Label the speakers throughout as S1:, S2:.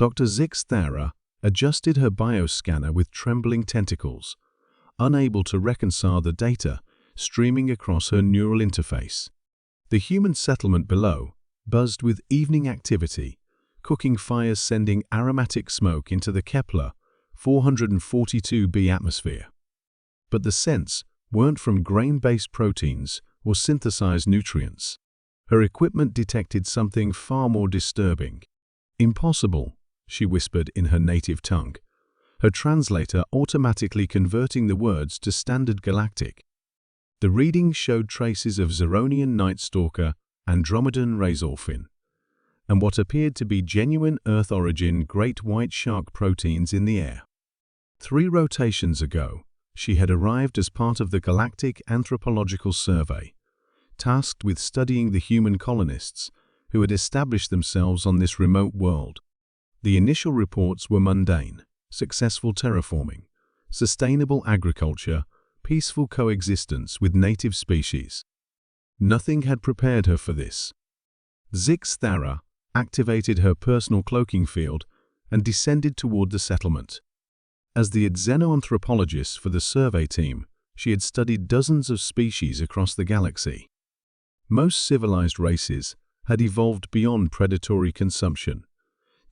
S1: Dr. Zixthara adjusted her bioscanner with trembling tentacles, unable to reconcile the data streaming across her neural interface. The human settlement below buzzed with evening activity, cooking fires sending aromatic smoke into the Kepler 442b atmosphere. But the scents weren't from grain-based proteins or synthesized nutrients. Her equipment detected something far more disturbing. "Impossible," she whispered in her native tongue, her translator automatically converting the words to standard galactic. The reading showed traces of Zeronian night stalker, Andromedan razorfin, and what appeared to be genuine Earth-origin great white shark proteins in the air. 3 rotations ago, she had arrived as part of the Galactic Anthropological Survey, tasked with studying the human colonists who had established themselves on this remote world. The initial reports were mundane: successful terraforming, sustainable agriculture, peaceful coexistence with native species. Nothing had prepared her for this. Zixthara activated her personal cloaking field and descended toward the settlement. As the xenoanthropologist for the survey team, she had studied dozens of species across the galaxy. Most civilized races had evolved beyond predatory consumption,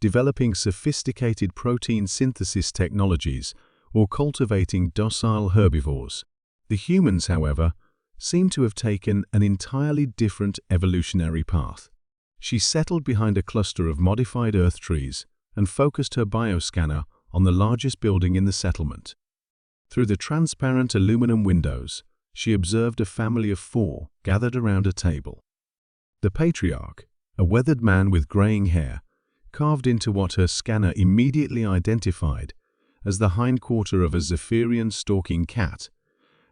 S1: developing sophisticated protein synthesis technologies or cultivating docile herbivores. The humans, however, seemed to have taken an entirely different evolutionary path. She settled behind a cluster of modified earth trees and focused her bioscanner on the largest building in the settlement. Through the transparent aluminum windows, she observed a family of 4 gathered around a table. The patriarch, a weathered man with graying hair, carved into what her scanner immediately identified as the hindquarter of a Zephyrian stalking cat,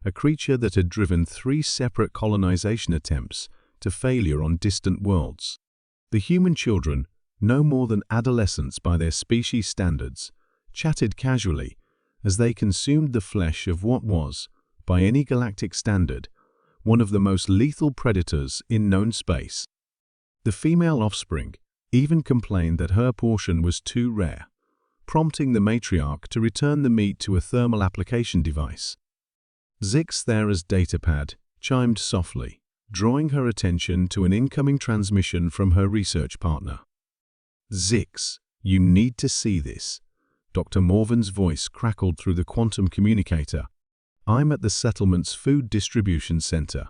S1: a creature that had driven 3 separate colonization attempts to failure on distant worlds. The human children, no more than adolescents by their species standards, chatted casually as they consumed the flesh of what was, by any galactic standard, one of the most lethal predators in known space. The female offspring even complained that her portion was too rare, prompting the matriarch to return the meat to a thermal application device. Zixthara's datapad chimed softly, drawing her attention to an incoming transmission from her research partner. "Zix, you need to see this." Dr. Morven's voice crackled through the quantum communicator. "I'm at the settlement's food distribution center.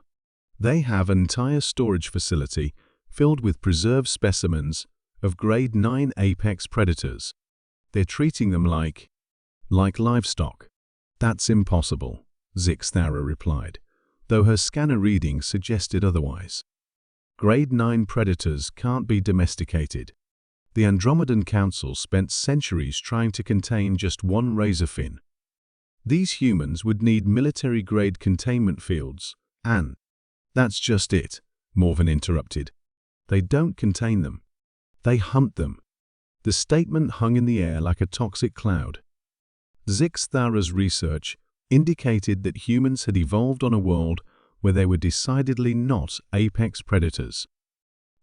S1: They have an entire storage facility filled with preserved specimens of grade 9 apex predators. They're treating them like livestock." "That's impossible," Zixthara replied, though her scanner reading suggested otherwise. "Grade 9 predators can't be domesticated. The Andromedan Council spent centuries trying to contain just one razorfin. These humans would need military-grade containment fields, and—" "That's just it," Morven interrupted. "They don't contain them. They hunt them." The statement hung in the air like a toxic cloud. Zixthara's research indicated that humans had evolved on a world where they were decidedly not apex predators.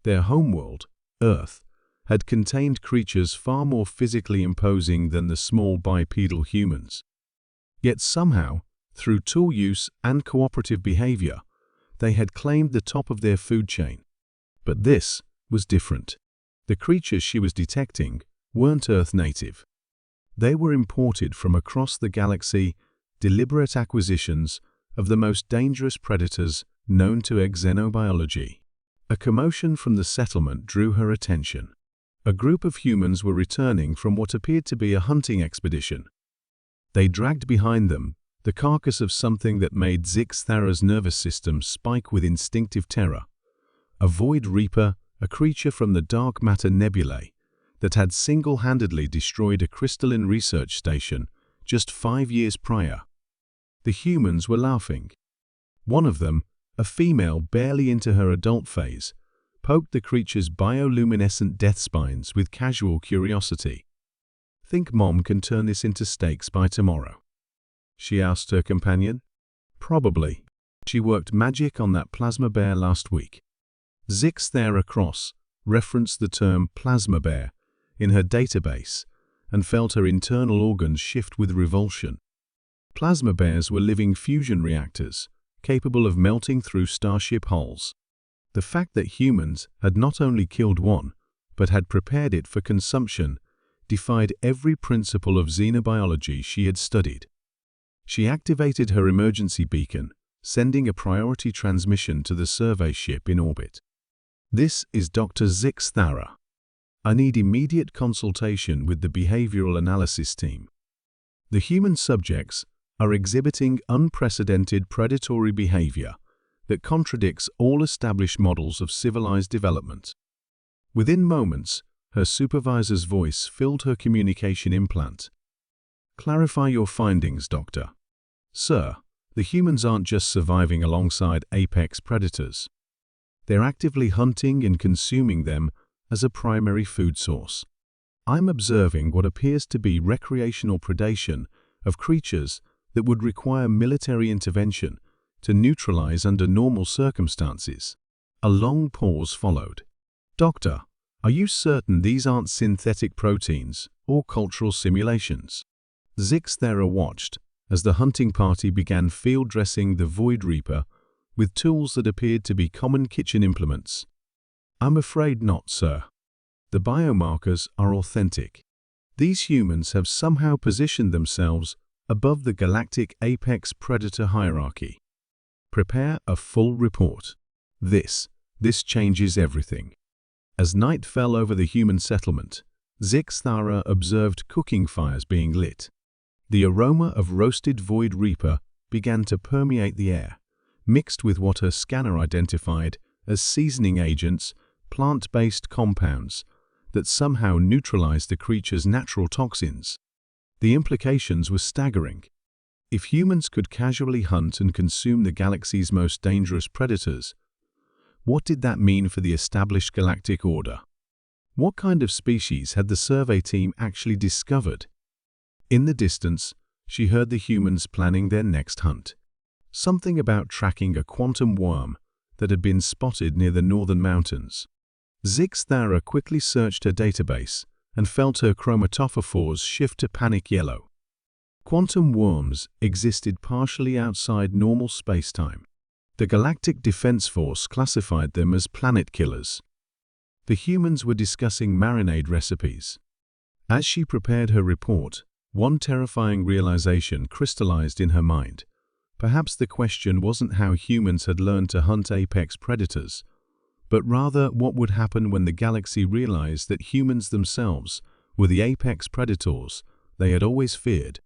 S1: Their homeworld, Earth, had contained creatures far more physically imposing than the small bipedal humans. Yet somehow, through tool use and cooperative behavior, they had claimed the top of their food chain. But this was different. The creatures she was detecting weren't Earth native. They were imported from across the galaxy, deliberate acquisitions of the most dangerous predators known to xenobiology. A commotion from the settlement drew her attention. A group of humans were returning from what appeared to be a hunting expedition. They dragged behind them the carcass of something that made Zixthara's nervous system spike with instinctive terror. A void reaper, a creature from the dark matter nebulae that had single-handedly destroyed a crystalline research station just 5 years prior. The humans were laughing. One of them, a female barely into her adult phase, poked the creature's bioluminescent death spines with casual curiosity. "Think Mom can turn this into steaks by tomorrow?" she asked her companion. "Probably. She worked magic on that plasma bear last week." Zixthara Cross referenced the term plasma bear in her database and felt her internal organs shift with revulsion. Plasma bears were living fusion reactors, capable of melting through starship hulls. The fact that humans had not only killed one, but had prepared it for consumption, defied every principle of xenobiology she had studied. She activated her emergency beacon, sending a priority transmission to the survey ship in orbit. "This is Dr. Zix Thara. I need immediate consultation with the behavioral analysis team. The human subjects are exhibiting unprecedented predatory behavior that contradicts all established models of civilized development." Within moments, her supervisor's voice filled her communication implant. "Clarify your findings, Doctor." "Sir, the humans aren't just surviving alongside apex predators. They're actively hunting and consuming them as a primary food source. I'm observing what appears to be recreational predation of creatures that would require military intervention to neutralize under normal circumstances." A long pause followed. "Doctor, are you certain these aren't synthetic proteins or cultural simulations?" Zix Thara watched as the hunting party began field dressing the Void Reaper with tools that appeared to be common kitchen implements. "I'm afraid not, sir. The biomarkers are authentic. These humans have somehow positioned themselves above the galactic apex predator hierarchy. Prepare a full report. This changes everything." As night fell over the human settlement, Zix Thara observed cooking fires being lit. The aroma of roasted Void Reaper began to permeate the air, mixed with what her scanner identified as seasoning agents, plant-based compounds that somehow neutralized the creature's natural toxins. The implications were staggering. If humans could casually hunt and consume the galaxy's most dangerous predators, what did that mean for the established galactic order? What kind of species had the survey team actually discovered? In the distance, she heard the humans planning their next hunt. Something about tracking a quantum worm that had been spotted near the northern mountains. Zix Thara quickly searched her database and felt her chromatophores shift to panic yellow. Quantum worms existed partially outside normal spacetime. The Galactic Defense Force classified them as planet killers. The humans were discussing marinade recipes. As she prepared her report, one terrifying realization crystallized in her mind. Perhaps the question wasn't how humans had learned to hunt apex predators, but rather what would happen when the galaxy realized that humans themselves were the apex predators they had always feared.